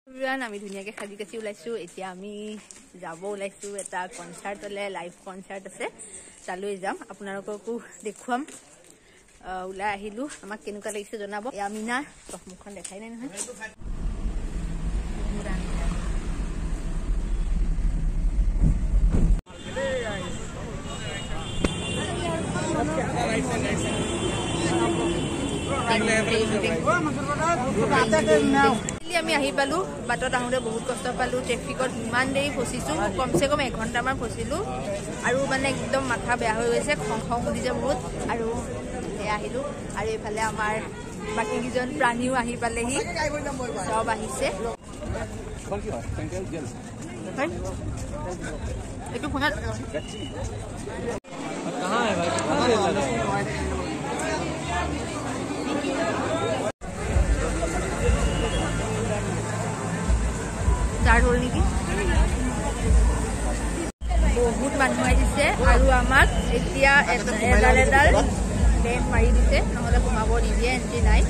আমি ধুনীয়াকে সাজি কাচি ওলাইছো এতিয়া আমি যাব ওলাইছো এটা কনসাৰ্টলে লাইভ কনসাৰ্ট আছে তালৈ যাম আপোনালোককো দেখুৱাম ওলাই আহিলো আমাক কেনেকুৱা লাগিছে জনাব আমিনা মুখখন দেখাই নাই নহয় আমি আহি পালো বাটত আহোঁতে বহুত কষ্ট পালো ট্ৰেফিকত ইমান দেৰি ফচিছো কমসে কম 1 ঘণ্টামান ফচিলো আৰু মানে একদম মাথা বেয়া হৈ গৈছে খং উঠিছে বহুত আৰু আহিলো আৰু এইফালে আমাৰ বাকি কিজন প্ৰাণীও আহি পালেহি সব আহিছে এইটো ফোনত कहां है भाई बहुत মানুহ আহিছে আৰু আমাক এতিয়া এডাল বেন মাৰি দিছে নহলে ঘুমাব নিদিয়ে এন্ট্ৰি নাই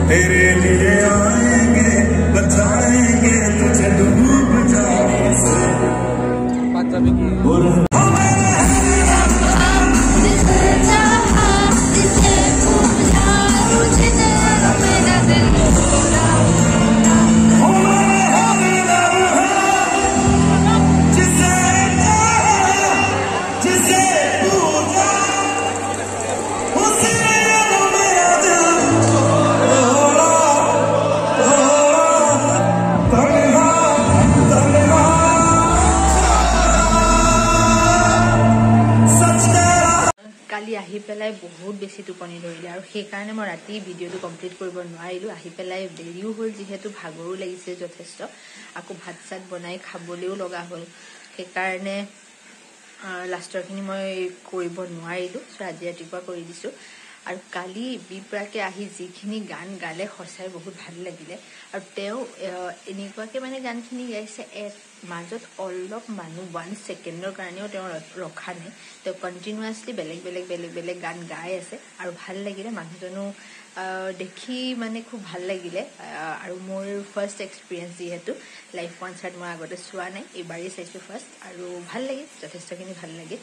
तेरे लिए आएंगे बचाएंगे तुझे डूब जाने से কালি আহি পেলাই বহুত বেছি টোপনি ধৰিলে আৰু সেই কাৰণে মই ৰাতি ভিডিওটো কমপ্লিট কৰিব নোৱাৰিলো আহি পেলাই দেৰিও হ'ল যেহেতু ভাগৰো লাগিছে যথেষ্ট আকৌ ভাত চাত বনাই খাবলৈও লগা হ'ল সেই কাৰণে লাষ্টৰখিনি মই কৰিব নোৱাৰিলো সো আজি ৰাতিপুৱা কৰি দিছো আৰু কালি বিপ্ৰাকে আহি যিখিনি গান গালে সঁচাই বহুত ভাল লাগিলে আৰু তেও এনেকুৱাকে মানে গানখিনি গাইছে মাজত অলপ মানুহ 1 সেকেন্ডৰ কাৰণেও তেও ৰখা নাই তেও কন্টিনিউয়াসলি বেলেগ গান গাই আছে আৰু ভাল লাগিলে মানুহজনো দেখি মানে খুব ভাল লাগিলে আৰু মোৰ ফাৰ্স্ট এক্সপেৰিয়েন্স যেহেতু লাইভ কনসাৰ্ট মই আগতে চোৱা নাই এবাৰেই চাইছো ফাৰ্স্ট আৰু ভাল লাগিল যথেষ্টখিনি ভাল লাগিল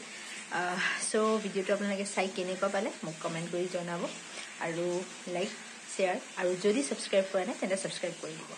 সো ভিডিওটো আপোনালোকে চাই কেনেকুৱা পালে মোক কমেন্ট কৰি জনাব আৰু লাইক শেয়াৰ আৰু যদি সাবস্ক্ৰাইব কৰা নাই তেন্তে সাবস্ক্ৰাইব কৰি দিব